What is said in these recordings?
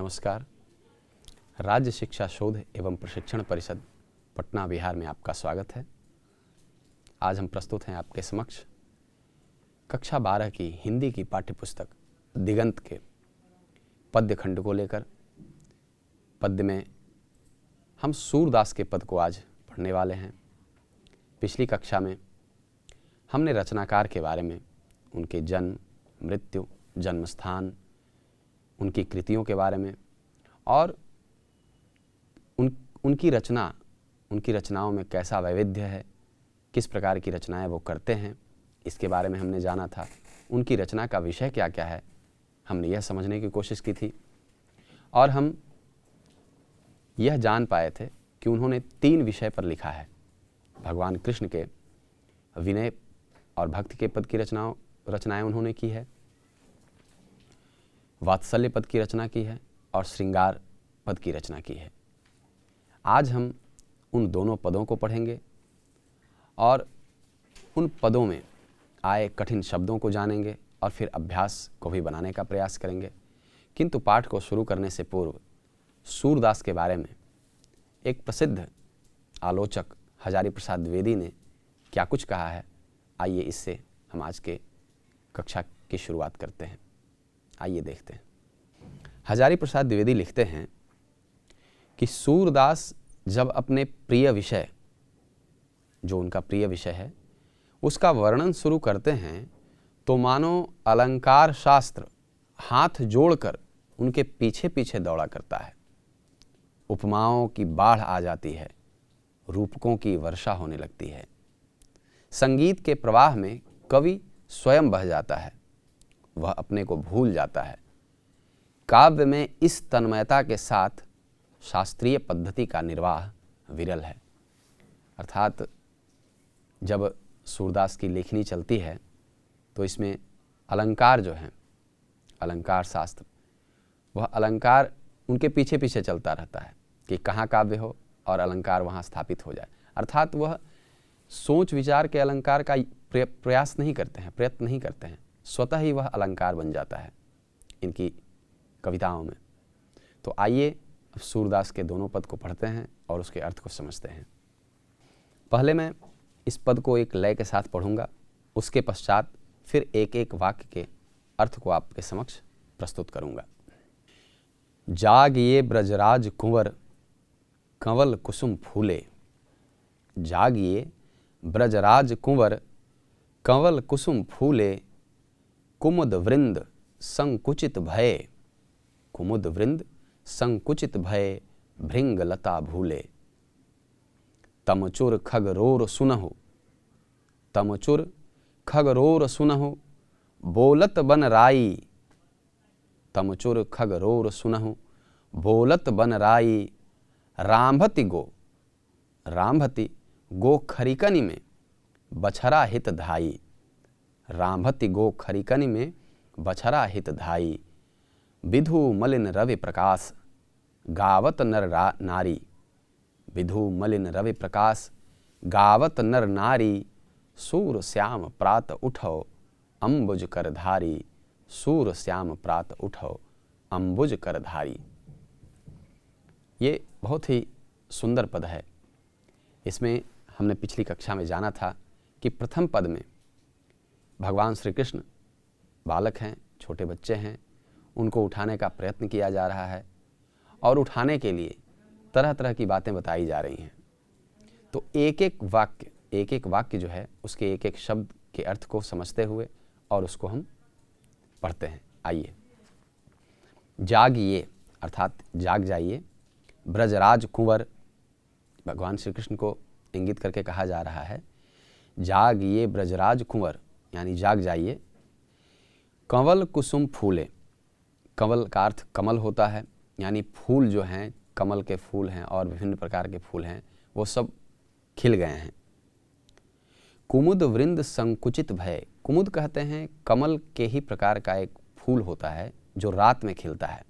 नमस्कार। राज्य शिक्षा शोध एवं प्रशिक्षण परिषद पटना बिहार में आपका स्वागत है। आज हम प्रस्तुत हैं आपके समक्ष कक्षा 12 की हिंदी की पाठ्यपुस्तक दिगंत के पद्य खंड को लेकर। पद्य में हम सूरदास के पद को आज पढ़ने वाले हैं। पिछली कक्षा में हमने रचनाकार के बारे में, उनके जन्म, मृत्यु, जन्म स्थान, उनकी कृतियों के बारे में और उनकी रचनाओं में कैसा वैविध्य है, किस प्रकार की रचनाएं वो करते हैं, इसके बारे में हमने जाना था। उनकी रचना का विषय क्या क्या है, हमने यह समझने की कोशिश की थी और हम यह जान पाए थे कि उन्होंने 3 विषय पर लिखा है। भगवान कृष्ण के विनय और भक्ति के पद की रचनाएं उन्होंने की है, वात्सल्य पद की रचना की है और श्रृंगार पद की रचना की है। आज हम उन दोनों पदों को पढ़ेंगे और उन पदों में आए कठिन शब्दों को जानेंगे और फिर अभ्यास को भी बनाने का प्रयास करेंगे। किंतु पाठ को शुरू करने से पूर्व सूरदास के बारे में एक प्रसिद्ध आलोचक हजारी प्रसाद द्विवेदी ने क्या कुछ कहा है, आइए इससे हम आज के कक्षा की शुरुआत करते हैं। आइए देखते हैं। हजारी प्रसाद द्विवेदी लिखते हैं कि सूरदास जब अपने प्रिय विषय, जो उनका प्रिय विषय है, उसका वर्णन शुरू करते हैं तो मानो अलंकार शास्त्र हाथ जोड़कर उनके पीछे पीछे दौड़ा करता है। उपमाओं की बाढ़ आ जाती है, रूपकों की वर्षा होने लगती है। संगीत के प्रवाह में कवि स्वयं बह जाता है, वह अपने को भूल जाता है। काव्य में इस तन्मयता के साथ शास्त्रीय पद्धति का निर्वाह विरल है। अर्थात जब सूरदास की लेखनी चलती है तो इसमें अलंकार जो है, अलंकार शास्त्र, वह अलंकार उनके पीछे पीछे चलता रहता है कि कहाँ काव्य हो और अलंकार वहाँ स्थापित हो जाए। अर्थात वह सोच विचार के अलंकार का प्रयास नहीं करते हैं, प्रयत्न नहीं करते हैं, स्वतः ही वह अलंकार बन जाता है इनकी कविताओं में। तो आइए अब सूरदास के दोनों पद को पढ़ते हैं और उसके अर्थ को समझते हैं। पहले मैं इस पद को एक लय के साथ पढ़ूंगा, उसके पश्चात फिर एक एक वाक्य के अर्थ को आपके समक्ष प्रस्तुत करूंगा। जागिए ब्रजराज कुंवर कंवल कुसुम फूले। जागिए ब्रजराज कुंवर कंवल कुसुम फूले। कुमुद वृंद संकुचित भय, कुमुद वृंद संकुचित भय भृंग लता भूले। तमचुर खगरोर सुनहु, तमचुर खगरोर सुनहु बोलत बन राई। तमचुर खगरोर सुनहु बोलत बन राई। रांभति गो खरिकनि में बछरा हित धाई। रांभति गो खरिकनि में बछरा हित धाई। विधु मलिन रवि प्रकाश गावत नर नारी। विधु मलिन रवि प्रकाश गावत नर नारी। सूर श्याम प्रात उठो अम्बुज कर धारी। सूर श्याम प्रात उठो अम्बुज कर धारी। ये बहुत ही सुंदर पद है। इसमें हमने पिछली कक्षा में जाना था कि प्रथम पद में भगवान श्री कृष्ण बालक हैं, छोटे बच्चे हैं, उनको उठाने का प्रयत्न किया जा रहा है और उठाने के लिए तरह तरह की बातें बताई जा रही हैं। तो एक एक वाक्य जो है उसके एक एक शब्द के अर्थ को समझते हुए और उसको हम पढ़ते हैं। आइए। जागिए अर्थात जाग जाइए। ब्रजराज कुंवर, भगवान श्री कृष्ण को इंगित करके कहा जा रहा है। जागिए ब्रजराज कुंवर यानी जाग जाइए। कंवल कुसुम फूले, कंवल का अर्थ कमल होता है, यानी फूल जो हैं, कमल के फूल हैं और विभिन्न प्रकार के फूल हैं, वो सब खिल गए हैं। कुमुद वृंद संकुचित भय, कुमुद कहते हैं कमल के ही प्रकार का एक फूल होता है जो रात में खिलता है,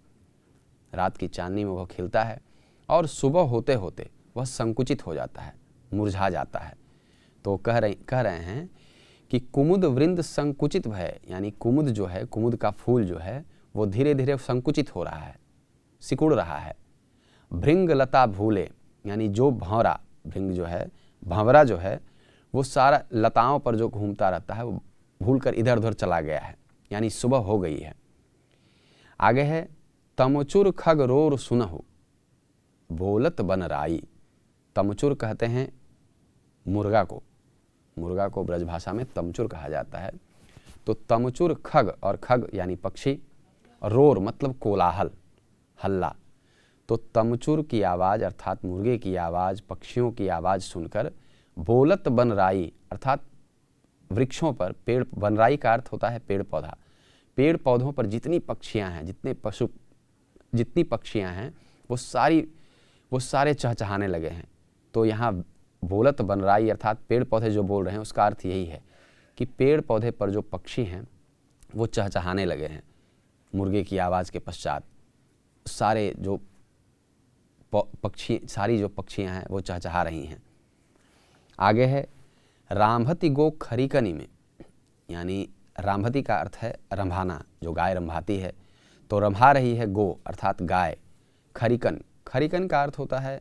रात की चांदनी में वह खिलता है और सुबह होते होते वह संकुचित हो जाता है, मुरझा जाता है। तो कह रहे हैं कि कुमुद वृंद संकुचित भय, यानी कुमुद जो है, कुमुद का फूल जो है वो धीरे धीरे संकुचित हो रहा है, सिकुड़ रहा है। भृंग लता भूले, यानी जो भंवरा, भृंग जो है, भंवरा जो है वो सारा लताओं पर जो घूमता रहता है वो भूलकर इधर उधर चला गया है, यानी सुबह हो गई है। आगे है तमचुर खग रोर सुनहु बोलत बन राई। तमचुर कहते हैं मुर्गा को, मुर्गा को ब्रज भाषा में तमचुर कहा जाता है। तो तमचुर खग, और खग यानी पक्षी, रोर मतलब कोलाहल, हल्ला। तो तमचुर की आवाज़ अर्थात मुर्गे की आवाज़, पक्षियों की आवाज़ सुनकर बोलत बनराई अर्थात वृक्षों पर, पेड़, बनराई का अर्थ होता है पेड़ पौधा, पेड़ पौधों पर जितनी पक्षियां हैं, जितनी पक्षियां हैं वो सारे चहचहाने लगे हैं। तो यहाँ बोलत बनराई अर्थात पेड़ पौधे जो बोल रहे हैं, उसका अर्थ यही है कि पेड़ पौधे पर जो पक्षी हैं वो चहचहाने लगे हैं। मुर्गे की आवाज़ के पश्चात सारे जो सारी जो पक्षियां हैं वो चहचहा रही हैं। आगे है रामभती गो खरीकनी में, यानी रामभती का अर्थ है रंभाना, जो गाय रंभाती है। तो रंभा रही है गो अर्थात गाय। खरीकन, खरीकन का अर्थ होता है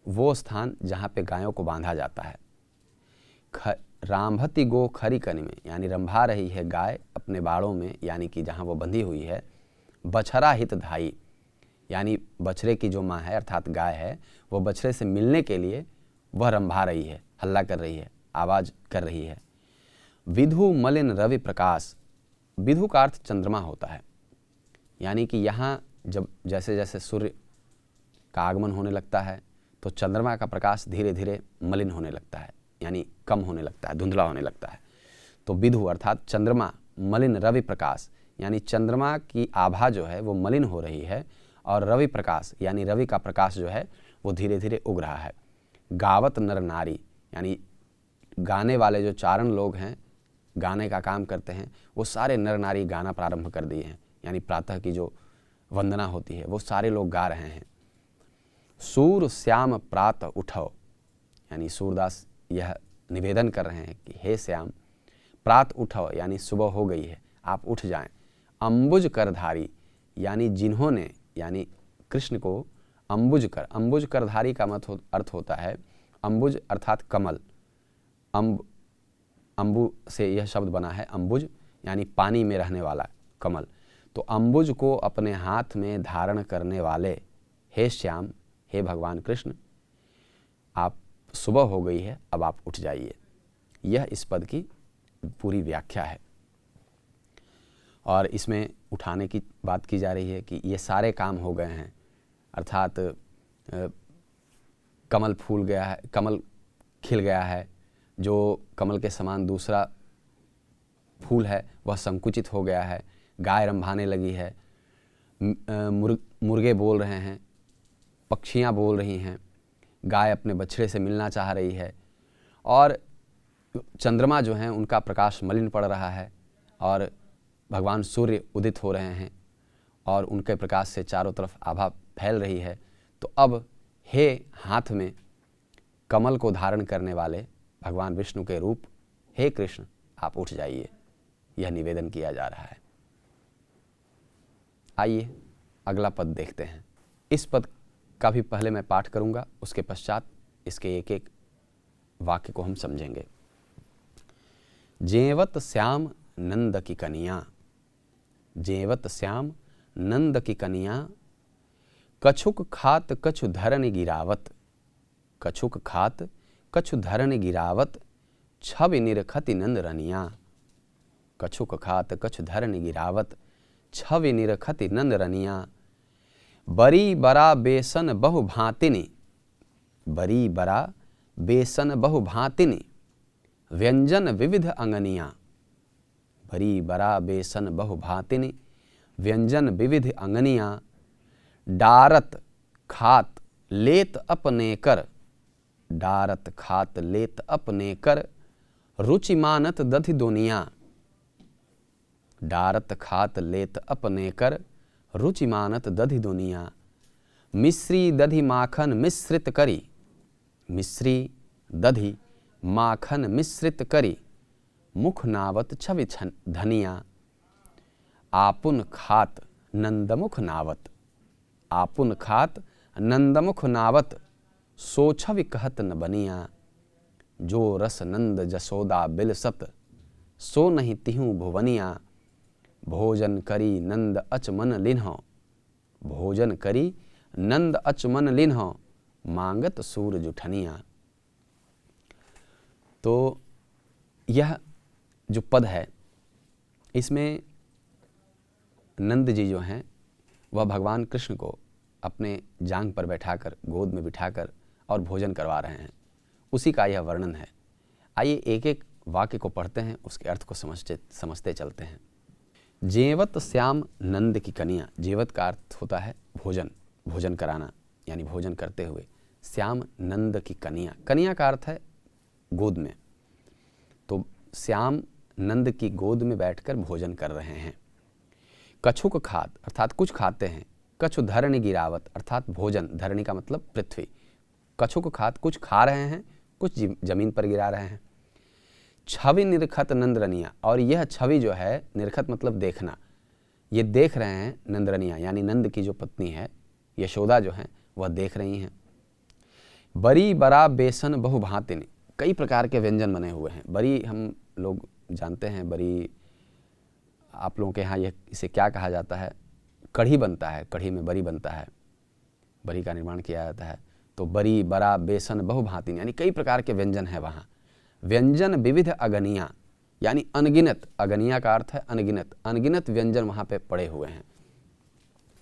वो स्थान जहाँ पे गायों को बांधा जाता है। रामभती गो खरीकनी में, यानी रंभा रही है गाय अपने बाड़ों में, यानी कि जहाँ वो बंधी हुई है। बछरा हित धाई, यानी बछड़े की जो माँ है अर्थात गाय है, वो बछड़े से मिलने के लिए वह रंभा रही है, हल्ला कर रही है, आवाज़ कर रही है। विधु मलिन रवि प्रकाश, विधु का अर्थ चंद्रमा होता है, यानी कि यहाँ जब जैसे जैसे सूर्य का आगमन होने लगता है तो चंद्रमा का प्रकाश धीरे धीरे मलिन होने लगता है, यानी कम होने लगता है, धुंधला होने लगता है। तो विधु अर्थात चंद्रमा, मलिन रवि प्रकाश, यानी चंद्रमा की आभा जो है वो मलिन हो रही है, और रवि प्रकाश यानी रवि का प्रकाश जो है वो धीरे धीरे उग रहा है। गावत नर नारी, यानी गाने वाले जो चारण लोग हैं, गाने का काम करते हैं, वो सारे नर नारी गाना प्रारंभ कर दिए हैं, यानी प्रातः की जो वंदना होती है वो सारे लोग गा रहे हैं। सूर श्याम प्रात उठो, यानी सूरदास यह निवेदन कर रहे हैं कि हे श्याम प्रात उठो, यानी सुबह हो गई है, आप उठ जाएं। अंबुज करधारी, यानी जिन्होंने, यानी कृष्ण को अंबुज कर, अंबुज करधारी का अर्थ होता है, अंबुज अर्थात कमल, अंबु से यह शब्द बना है अंबुज, यानी पानी में रहने वाला कमल। तो अंबुज को अपने हाथ में धारण करने वाले हे श्याम, हे भगवान कृष्ण, आप सुबह हो गई है, अब आप उठ जाइए। यह इस पद की पूरी व्याख्या है। और इसमें उठाने की बात की जा रही है कि ये सारे काम हो गए हैं, अर्थात कमल फूल गया है, कमल खिल गया है, जो कमल के समान दूसरा फूल है वह संकुचित हो गया है, गाय रंभाने लगी है, मुर्गे बोल रहे हैं, पक्षियाँ बोल रही हैं, गाय अपने बछड़े से मिलना चाह रही है, और चंद्रमा जो हैं उनका प्रकाश मलिन पड़ रहा है, और भगवान सूर्य उदित हो रहे हैं और उनके प्रकाश से चारों तरफ आभा फैल रही है। तो अब हे हाथ में कमल को धारण करने वाले भगवान विष्णु के रूप, हे कृष्ण आप उठ जाइए, यह निवेदन किया जा रहा है। आइए अगला पद देखते हैं। इस पद का भी पहले मैं पाठ करूंगा, उसके पश्चात इसके एक एक वाक्य को हम समझेंगे। जेवत श्याम नंद की कनिया, जेवत श्याम नंद की कनिया, कछुक खात कछु धरन गिरावत, कछुक खात कछु धरन गिरावत, छवि निरखति नंद रनिया, कछुक खात कछु धरन गिरावत, छवि निरखति नंद रनिया। बरी बरा बेसन बहु भांतिनी, बरी बरा बेसन बहु भांतिनी, व्यंजन विविध अंगनिया, बरी बरा बेसन बहु भांतिनी, व्यंजन विविध अंगनिया। डारत खात लेत अपने कर, डारत खात लेत अपने कर, रुचि मानत दधि दुनिया, डारत खात लेत अपने कर, रुचि मानत दधि दुनिया। मिश्री दधि माखन मिश्रित करी, मिश्री दधि माखन मिश्रित करी, मुख नावत छवि धनिया। आपुन खात नंदमुख नावत, आपुन खात नंदमुख नावत, सो छवि कहत न बनिया। जो रस नंद जसोदा बिलसत, सो नहीं तिहु भुवनिया। भोजन करी नंद अचमन लिन्ह, भोजन करी नंद अचमन लिन्ह, मांगत सूर जुठनिया। तो यह जो पद है, इसमें नंद जी जो हैं वह भगवान कृष्ण को अपने जांग पर बैठाकर, गोद में बिठाकर और भोजन करवा रहे हैं, उसी का यह वर्णन है। आइए एक एक वाक्य को पढ़ते हैं, उसके अर्थ को समझते चलते हैं। जेवत श्याम नंद की कन्या, जेवत का अर्थ होता है भोजन, भोजन कराना यानी भोजन करते हुए। श्याम नंद की कन्या, कन्या का अर्थ है गोद में, तो श्याम नंद की गोद में बैठकर भोजन कर रहे हैं। कछुक खात अर्थात कुछ खाते हैं। कछु धरणी गिरावत अर्थात भोजन, धरणी का मतलब पृथ्वी। कछुक खात कुछ खा रहे हैं, कुछ जमीन पर गिरा रहे हैं। छवि निरखत नंदरनिया, और यह छवि जो है, निरखत मतलब देखना, ये देख रहे हैं नंदरनिया यानी नंद की जो पत्नी है यशोदा जो है वह देख रही हैं। बरी बरा बेसन बहुभांतिनी, कई प्रकार के व्यंजन बने हुए हैं। बरी हम लोग जानते हैं, बरी आप लोगों के यहाँ यह इसे क्या कहा जाता है, कढ़ी बनता है, कढ़ी में बरी बनता है, बरी का निर्माण किया जाता है। तो बरी बरा बेसन बहुभांतिनी यानी कई प्रकार के व्यंजन है वहाँ। व्यंजन विविध अगनिया यानी अनगिनत, अगनिया का अर्थ है अनगिनत, अनगिनत व्यंजन वहाँ पे पड़े हुए हैं।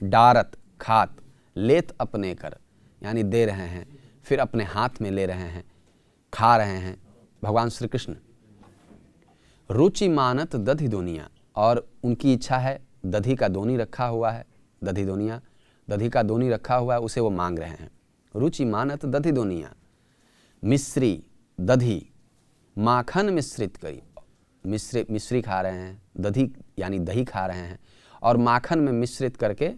डारत खात, लेत अपने कर यानी दे रहे हैं, फिर अपने हाथ में ले रहे हैं, खा रहे हैं भगवान श्री कृष्ण। रुचि मानत दधि दोनिया, और उनकी इच्छा है, दधी का दोनी रखा हुआ है, दधी दोनिया, दधी का दोनी रखा हुआ है, उसे वो मांग रहे हैं। रुचि मानत दधी दोनिया। मिश्री दधी माखन मिश्रित करी, मिश्री खा रहे हैं, दधी यानी दही खा रहे हैं और माखन में मिश्रित करके,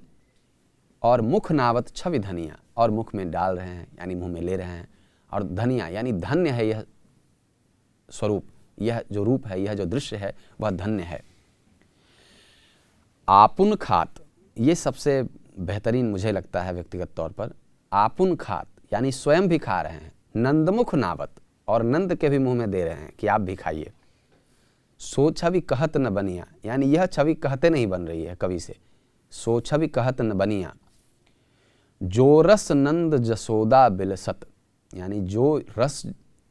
और मुख नावत छवि धनिया, और मुख में डाल रहे हैं यानी मुंह में ले रहे हैं। और धनिया यानी धन्य है यह स्वरूप, यह जो रूप है, यह जो दृश्य है वह धन्य है। आपुन खात, ये सबसे बेहतरीन मुझे लगता है व्यक्तिगत तौर पर। आपुन खात यानी स्वयं भी खा रहे हैं। नंदमुख नावत, और नंद के भी मुंह में दे रहे हैं कि आप भी खाइए। सो छवि कहत न बनिया, यानी यह छवि कहते नहीं बन रही है कवि से। सो छवि कहत न बनिया। जो रस नंद जसोदा बिलसत, यानी जो रस,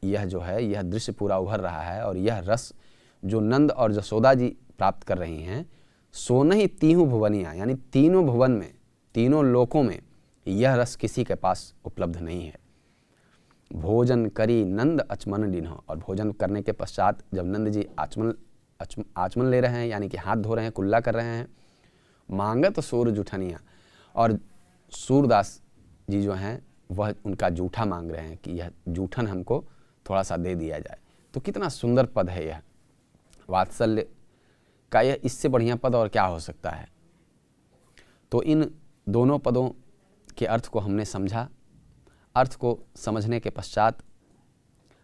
यह जो है यह दृश्य पूरा उभर रहा है, और यह रस जो नंद और जसोदा जी प्राप्त कर रही हैं, सो नहीं तीहु भुवनिया, यानी तीनों भुवन में, तीनों लोकों में यह रस किसी के पास उपलब्ध नहीं है। भोजन करी नंद अचमन लिन्ह, और भोजन करने के पश्चात जब नंद जी आचमन ले रहे हैं यानी कि हाथ धो रहे हैं, कुल्ला कर रहे हैं। मांगत सूर जुठनिया, और सूरदास जी जो हैं वह उनका जूठा मांग रहे हैं कि यह जूठन हमको थोड़ा सा दे दिया जाए। तो कितना सुंदर पद है यह, वात्सल्य का यह इससे बढ़िया पद और क्या हो सकता है। तो इन दोनों पदों के अर्थ को हमने समझा। अर्थ को समझने के पश्चात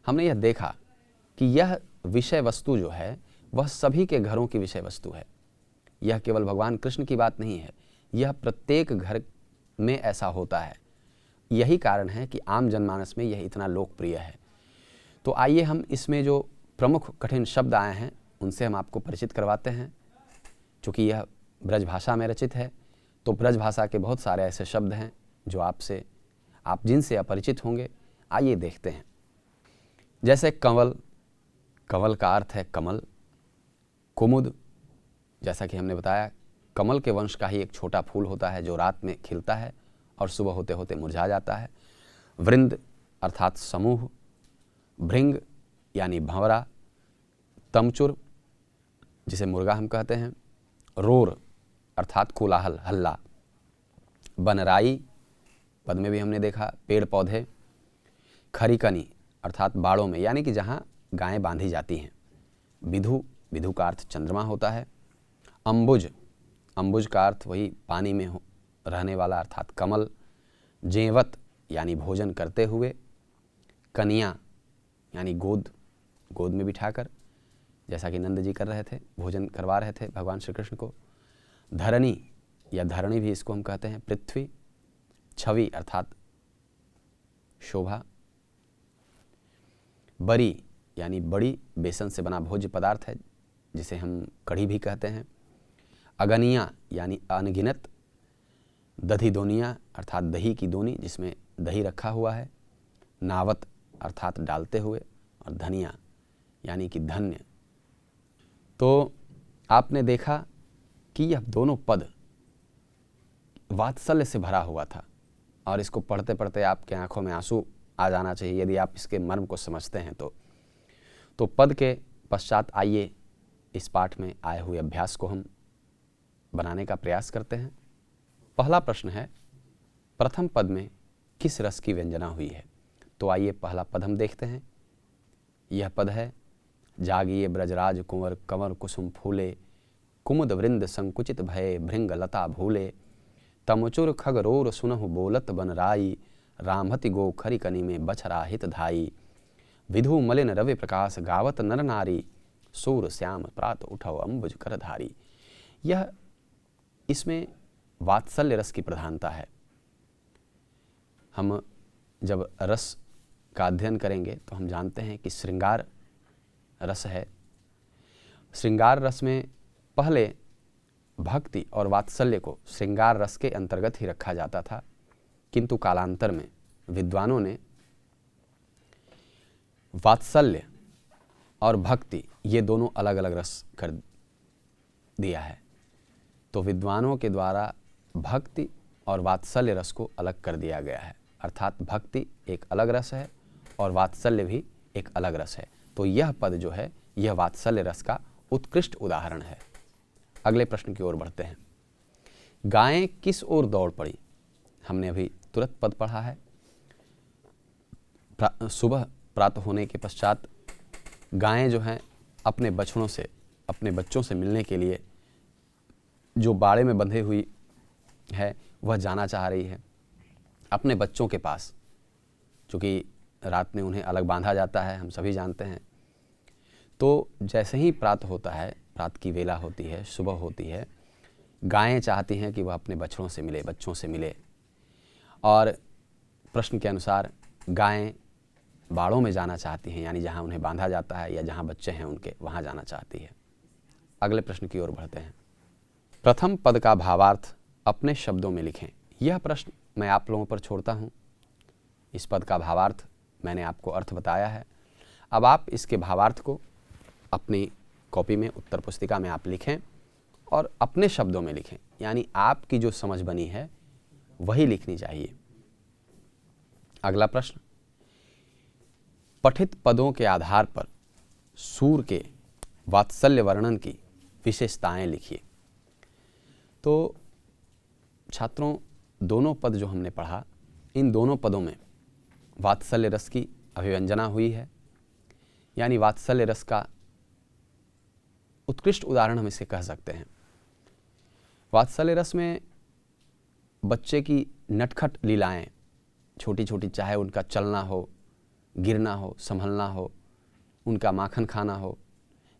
हमने यह देखा कि यह विषय वस्तु जो है वह सभी के घरों की विषय वस्तु है। यह केवल भगवान कृष्ण की बात नहीं है, यह प्रत्येक घर में ऐसा होता है। यही कारण है कि आम जनमानस में यह इतना लोकप्रिय है। तो आइए हम इसमें जो प्रमुख कठिन शब्द आए हैं उनसे हम आपको परिचित करवाते हैं। चूँकि यह ब्रज भाषा में रचित है, तो ब्रज भाषा के बहुत सारे ऐसे शब्द हैं जो आप जिनसे अपरिचित होंगे। आइए देखते हैं। जैसे कंवल, कंवल का अर्थ है कमल। कुमुद, जैसा कि हमने बताया, कमल के वंश का ही एक छोटा फूल होता है जो रात में खिलता है और सुबह होते होते मुरझा जाता है। वृंद अर्थात समूह। भृंग यानी भंवरा। तमचुर, जिसे मुर्गा हम कहते हैं। रोर अर्थात कोलाहल, हल्ला। बनराई, पद में भी हमने देखा, पेड़ पौधे। खरीकनी अर्थात बाड़ों में, यानी कि जहाँ गायें बांधी जाती हैं। विधु, विधु का अर्थ चंद्रमा होता है। अम्बुज, अम्बुज का अर्थ वही पानी में रहने वाला अर्थात कमल। जेवत यानी भोजन करते हुए। कन्या यानी गोद, गोद में बिठाकर, जैसा कि नंद जी कर रहे थे, भोजन करवा रहे थे भगवान श्री कृष्ण को। धरणी या धरणी भी इसको हम कहते हैं, पृथ्वी। छवि अर्थात शोभा। बरी यानी बड़ी बेसन से बना भोज्य पदार्थ है जिसे हम कढ़ी भी कहते हैं। अगनिया यानी अनगिनत। दधी दोनिया अर्थात दही की दोनी जिसमें दही रखा हुआ है। नावत अर्थात डालते हुए। और धनिया यानी कि धन्य। तो आपने देखा कि यह दोनों पद वात्सल्य से भरा हुआ था और इसको पढ़ते पढ़ते आपके आंखों में आंसू आ जाना चाहिए यदि आप इसके मर्म को समझते हैं तो पद के पश्चात आइए इस पाठ में आए हुए अभ्यास को हम बनाने का प्रयास करते हैं। पहला प्रश्न है, प्रथम पद में किस रस की व्यंजना हुई है? तो आइए पहला पद हम देखते हैं। यह पद है, जागिए ब्रजराज कुंवर कंवर कुसुम फूले, कुमुद वृंद संकुचित भय भृंग लता भूले, तमचुर खगरोर सुनहु बोलत बन राई, रामहति गो खरी कनी में बछरा हित धाई, विधु मलिन रवि प्रकाश गावत नर नारी, सूर श्याम प्रात उठव अम्बुज करधारी। यह इसमें वात्सल्य रस की प्रधानता है। हम जब रस का अध्ययन करेंगे तो हम जानते हैं कि श्रृंगार रस है। श्रृंगार रस में पहले भक्ति और वात्सल्य को श्रृंगार रस के अंतर्गत ही रखा जाता था, किंतु कालांतर में विद्वानों ने वात्सल्य और भक्ति ये दोनों अलग अलग रस कर दिया है। तो विद्वानों के द्वारा भक्ति और वात्सल्य रस को अलग कर दिया गया है, अर्थात भक्ति एक अलग रस है और वात्सल्य भी एक अलग रस है। तो यह पद जो है यह वात्सल्य रस का उत्कृष्ट उदाहरण है। अगले प्रश्न की ओर बढ़ते हैं। गायें किस ओर दौड़ पड़ी? हमने अभी तुरंत पद पढ़ा है। सुबह प्रातः होने के पश्चात गायें जो हैं अपने बछड़ों से, अपने बच्चों से मिलने के लिए जो बाड़े में बंधे हुई है वह जाना चाह रही है अपने बच्चों के पास, क्योंकि रात में उन्हें अलग बांधा जाता है, हम सभी जानते हैं। तो जैसे ही प्रातः होता है, प्रातः की वेला होती है, सुबह होती है, गायें चाहती हैं कि वह अपने बछड़ों से मिले, बच्चों से मिले। और प्रश्न के अनुसार गायें बाड़ों में जाना चाहती हैं, यानी जहाँ उन्हें बांधा जाता है या जहाँ बच्चे हैं उनके, वहाँ जाना चाहती है। अगले प्रश्न की ओर बढ़ते हैं। प्रथम पद का भावार्थ अपने शब्दों में लिखें। यह प्रश्न मैं आप लोगों पर छोड़ता हूँ। इस पद का भावार्थ मैंने आपको अर्थ बताया है। अब आप इसके भावार्थ को अपनी कॉपी में, उत्तर पुस्तिका में आप लिखें और अपने शब्दों में लिखें, यानी आपकी जो समझ बनी है वही लिखनी चाहिए। अगला प्रश्न, पठित पदों के आधार पर सूर के वात्सल्य वर्णन की विशेषताएं लिखिए। तो छात्रों, दोनों पद जो हमने पढ़ा, इन दोनों पदों में वात्सल्य रस की अभिव्यंजना हुई है, यानी वात्सल्य रस का उत्कृष्ट उदाहरण हम इसे कह सकते हैं। वात्सल्य रस में बच्चे की नटखट लीलाएं, छोटी छोटी, चाहे उनका चलना हो, गिरना हो, संभलना हो, उनका माखन खाना हो,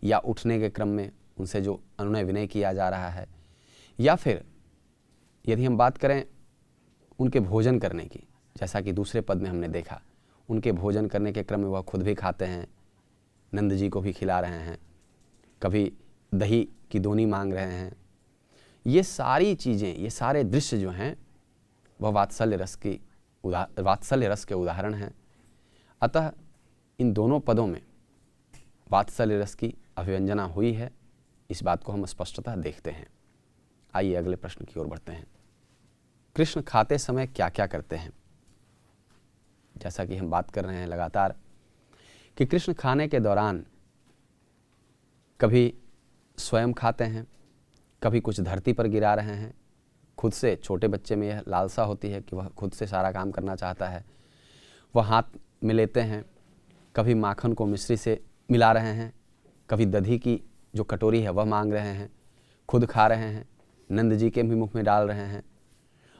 या उठने के क्रम में उनसे जो अनुनय विनय किया जा रहा है, या फिर यदि हम बात करें उनके भोजन करने की, जैसा कि दूसरे पद में हमने देखा, उनके भोजन करने के क्रम में वह खुद भी खाते हैं, नंद जी को भी खिला रहे हैं, कभी दही की दोनी मांग रहे हैं। ये सारी चीज़ें, ये सारे दृश्य जो हैं वह वात्सल्य रस के उदाहरण हैं। अतः इन दोनों पदों में वात्सल्य रस की अभिव्यंजना हुई है, इस बात को हम स्पष्टतः देखते हैं। आइए अगले प्रश्न की ओर बढ़ते हैं। कृष्ण खाते समय क्या क्या करते हैं? जैसा कि हम बात कर रहे हैं लगातार कि कृष्ण खाने के दौरान कभी स्वयं खाते हैं, कभी कुछ धरती पर गिरा रहे हैं, खुद से, छोटे बच्चे में यह लालसा होती है कि वह खुद से सारा काम करना चाहता है, वह हाथ में लेते हैं, कभी माखन को मिश्री से मिला रहे हैं, कभी दधी की जो कटोरी है वह मांग रहे हैं, खुद खा रहे हैं, नंद जी के भी मुख में डाल रहे हैं,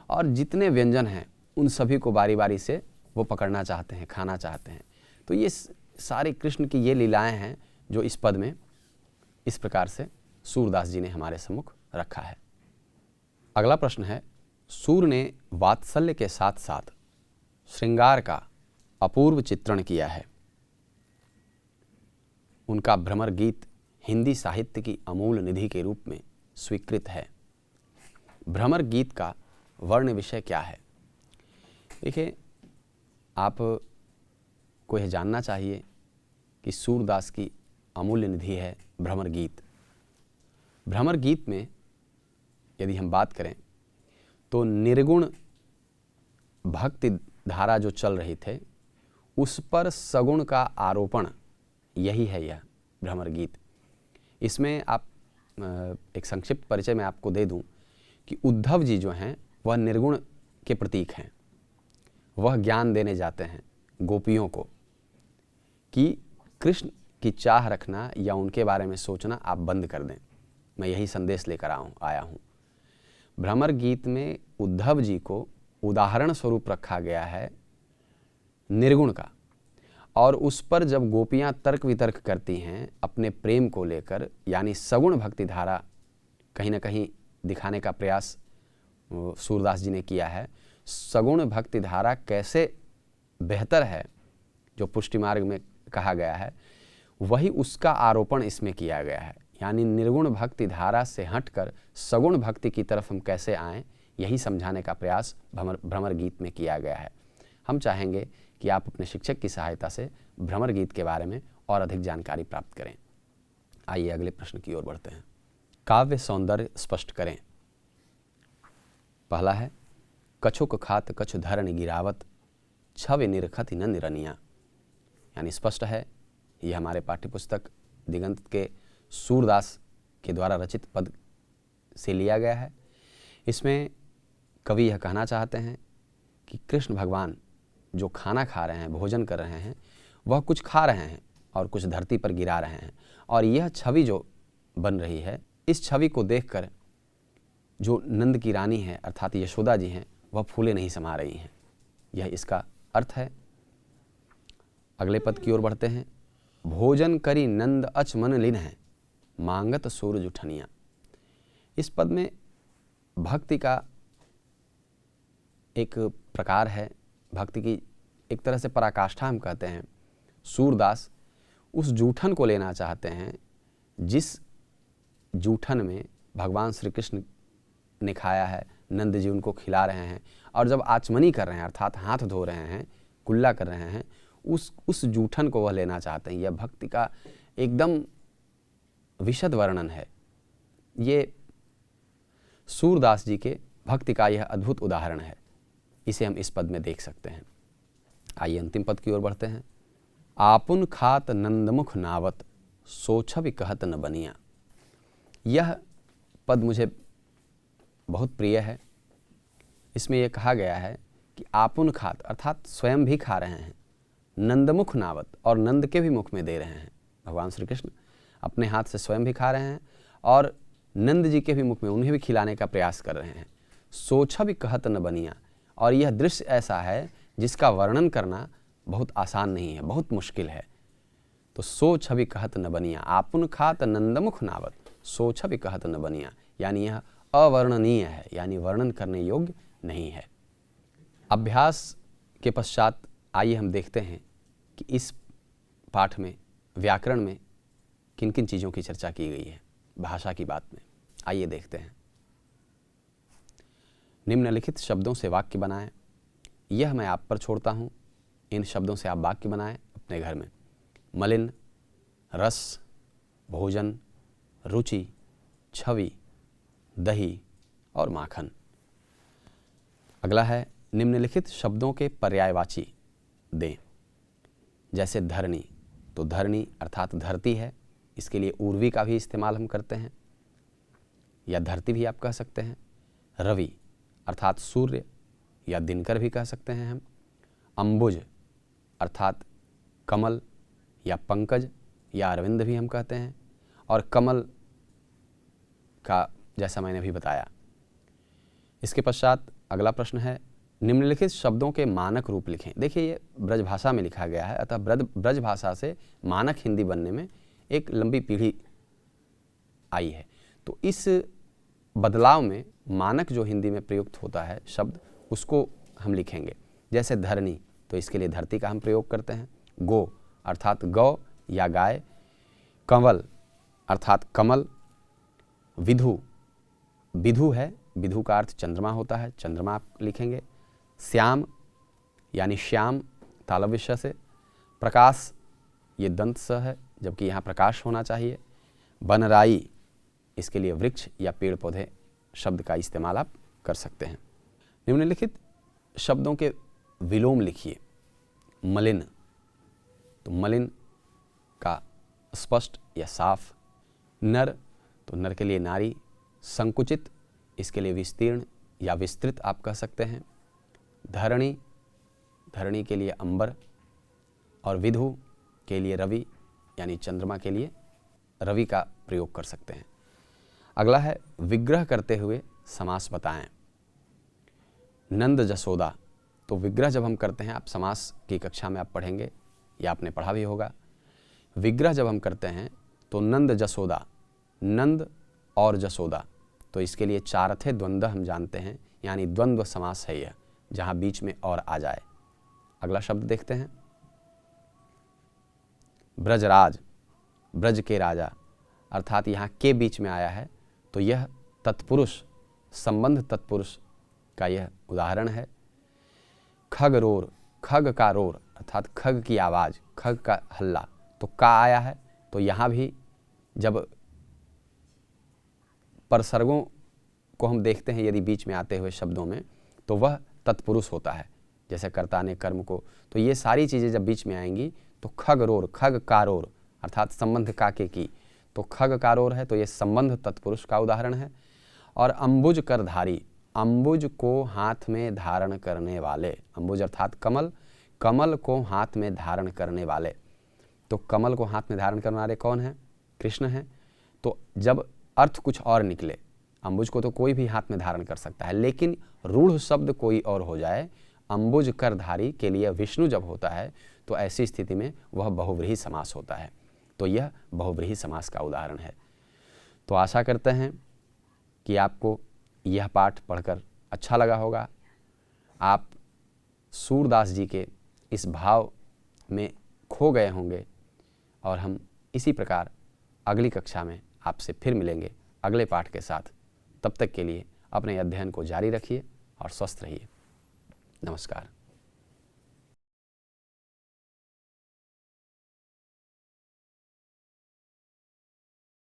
और जितने व्यंजन हैं उन सभी को बारी बारी से वो पकड़ना चाहते हैं, खाना चाहते हैं। तो ये सारी कृष्ण की ये लीलाएं हैं जो इस पद में इस प्रकार से सूरदास जी ने हमारे सम्मुख रखा है। अगला प्रश्न है, सूर ने वात्सल्य के साथ साथ श्रृंगार का अपूर्व चित्रण किया है। उनका भ्रमर गीत हिंदी साहित्य की अमूल निधि के रूप में स्वीकृत है। भ्रमर गीत का वर्ण विषय क्या है? देखिए, आप को यह जानना चाहिए कि सूरदास की अमूल्य निधि है भ्रमर गीत। भ्रमर गीत में यदि हम बात करें तो निर्गुण भक्ति धारा जो चल रही थे उस पर सगुण का आरोपण, यही है यह भ्रमर गीत। इसमें आप एक संक्षिप्त परिचय मैं आपको दे दूं कि उद्धव जी जो हैं वह निर्गुण के प्रतीक हैं। वह ज्ञान देने जाते हैं गोपियों को कि कृष्ण की चाह रखना या उनके बारे में सोचना आप बंद कर दें। मैं यही संदेश लेकर आया हूँ। भ्रमर गीत में उद्धव जी को उदाहरण स्वरूप रखा गया है निर्गुण का, और उस पर जब गोपियाँ तर्क वितर्क करती हैं अपने प्रेम को लेकर, यानी सगुण भक्ति धारा कहीं ना कहीं दिखाने का प्रयास सूरदास जी ने किया है। सगुण भक्ति धारा कैसे बेहतर है जो पुष्टि मार्ग में कहा गया है, वही उसका आरोपण इसमें किया गया है। यानी निर्गुण भक्ति धारा से हटकर सगुण भक्ति की तरफ हम कैसे आएं, यही समझाने का प्रयास भ्रमर गीत में किया गया है। हम चाहेंगे कि आप अपने शिक्षक की सहायता से भ्रमर गीत के बारे में और अधिक जानकारी प्राप्त करें। आइए अगले प्रश्न की ओर बढ़ते हैं। काव्य सौंदर्य स्पष्ट करें। पहला है, कछुक खात कछु धरण गिरावत, छवि निरखति न निरनिया। यानी स्पष्ट है, यह हमारे पाठ्यपुस्तक दिगंत के सूरदास के द्वारा रचित पद से लिया गया है। इसमें कवि यह कहना चाहते हैं कि कृष्ण भगवान जो खाना खा रहे हैं, भोजन कर रहे हैं, वह कुछ खा रहे हैं और कुछ धरती पर गिरा रहे हैं, और यह छवि जो बन रही है, इस छवि को देखकर जो नंद की रानी है अर्थात यशोदा जी हैं, वह फूले नहीं समा रही हैं। यह इसका अर्थ है। अगले पद की ओर बढ़ते हैं। भोजन करी नंद अच मन लीन है, मांगत सूरज उठनिया। इस पद में भक्ति का एक प्रकार है, भक्ति की एक तरह से पराकाष्ठा हम कहते हैं। सूरदास उस जूठन को लेना चाहते हैं जिस जूठन में भगवान श्री कृष्ण ने खाया है, नंद जी उनको खिला रहे हैं, और जब आचमनी कर रहे हैं अर्थात हाथ धो रहे हैं, कुल्ला कर रहे हैं, उस जूठन को वह लेना चाहते हैं। यह भक्ति का एकदम विशद वर्णन है। ये सूरदास जी के भक्ति का यह अद्भुत उदाहरण है। इसे हम इस पद में देख सकते हैं। आइए अंतिम पद की ओर बढ़ते हैं। आपुन खात नंदमुख नावत, सोछवि कहत न बनिया। यह पद मुझे बहुत प्रिय है। इसमें यह कहा गया है कि आपुन खात अर्थात स्वयं भी खा रहे हैं, नंदमुख नावत, और नंद के भी मुख में दे रहे हैं। भगवान श्री कृष्ण अपने हाथ से स्वयं भी खा रहे हैं और नंद जी के भी मुख में उन्हें भी खिलाने का प्रयास कर रहे हैं। सोछवि कहत न बनिया। और यह दृश्य ऐसा है जिसका वर्णन करना बहुत आसान नहीं है, बहुत मुश्किल है। तो सोछवि कहत न बनिया, आपुन खात नंदमुख नावत, सोछवि कहत न बनिया। यानी यह अवर्णनीय है, यानी वर्णन करने योग्य नहीं है। अभ्यास के पश्चात आइए हम देखते हैं कि इस पाठ में व्याकरण में किन किन चीज़ों की चर्चा की गई है भाषा की बात में। आइए देखते हैं। निम्नलिखित शब्दों से वाक्य बनाएं। यह मैं आप पर छोड़ता हूँ, इन शब्दों से आप वाक्य बनाएं अपने घर में। मलिन, रस, भोजन, रुचि, छवि, दही और माखन। अगला है, निम्नलिखित शब्दों के पर्यायवाची दें। जैसे धरणी, तो धरणी अर्थात धरती है, इसके लिए उर्वी का भी इस्तेमाल हम करते हैं, या धरती भी आप कह सकते हैं। रवि अर्थात सूर्य या दिनकर भी कह सकते हैं हम। अंबुज अर्थात कमल या पंकज या अरविंद भी हम कहते हैं, और कमल का जैसा मैंने भी बताया। इसके पश्चात अगला प्रश्न है, निम्नलिखित शब्दों के मानक रूप लिखें। देखिए, ये ब्रज भाषा में लिखा गया है, अतः ब्रज भाषा से मानक हिंदी बनने में एक लंबी पीढ़ी आई है। तो इस बदलाव में मानक जो हिंदी में प्रयुक्त होता है शब्द, उसको हम लिखेंगे। जैसे धरणी, तो इसके लिए धरती का हम प्रयोग करते हैं। गो अर्थात गौ या गाय। कंवल अर्थात कमल। विधु, विधु है, विधु का अर्थ चंद्रमा होता है, चंद्रमा आप लिखेंगे। श्याम यानी श्याम तालव्य श से। प्रकाश, ये दंत स है, जबकि यहाँ प्रकाश होना चाहिए। बनराई, इसके लिए वृक्ष या पेड़ पौधे शब्द का इस्तेमाल आप कर सकते हैं। निम्नलिखित शब्दों के विलोम लिखिए। मलिन, तो मलिन का स्पष्ट या साफ। नर, तो नर के लिए नारी। संकुचित, इसके लिए विस्तीर्ण या विस्तृत आप कह सकते हैं। धरणी, धरणी के लिए अंबर। और विधु के लिए रवि यानी चंद्रमा के लिए रवि का प्रयोग कर सकते हैं। अगला है विग्रह करते हुए समास बताएं। नंद जसोदा, तो विग्रह जब हम करते हैं, आप समास की कक्षा में आप पढ़ेंगे या आपने पढ़ा भी होगा। विग्रह जब हम करते हैं तो नंद जसोदा, नंद और जसोदा, तो इसके लिए चारथे द्वंद्व हम जानते हैं, यानी द्वंद्व समास है यह, जहां बीच में और आ जाए। अगला शब्द देखते हैं। ब्रजराज, ब्रज के राजा, अर्थात यहाँ के बीच में आया है, तो यह तत्पुरुष, संबंध तत्पुरुष का यह उदाहरण है। खगरोर, खग का रोर अर्थात खग की आवाज़, खग का हल्ला, तो का आया है, तो यहाँ भी जब परसर्गों को हम देखते हैं यदि बीच में आते हुए शब्दों में, तो वह तत्पुरुष होता है। जैसे कर्ता ने कर्म को, तो ये सारी चीज़ें जब बीच में आएंगी तो खगरोर, खग कारोर अर्थात संबंध काके की, तो खग कारोर है, तो ये संबंध तत्पुरुष का उदाहरण है। और अंबुज करधारी, अंबुज को हाथ में धारण करने वाले, अंबुज अर्थात कमल, कमल को हाथ में धारण करने वाले, तो कमल को हाथ में धारण करने वाले कौन है? कृष्ण है। तो जब अर्थ कुछ और निकले, अंबुज को तो कोई भी हाथ में धारण कर सकता है, लेकिन रूढ़ शब्द कोई और हो जाए, अंबुज करधारी के लिए विष्णु जब होता है, तो ऐसी स्थिति में वह बहुव्रीहि समास होता है। तो यह बहुव्रीहि समास का उदाहरण है। तो आशा करते हैं कि आपको यह पाठ पढ़कर अच्छा लगा होगा। आप सूरदास जी के इस भाव में खो गए होंगे, और हम इसी प्रकार अगली कक्षा में आपसे फिर मिलेंगे अगले पाठ के साथ। तब तक के लिए अपने अध्ययन को जारी रखिए और स्वस्थ रहिए। नमस्कार।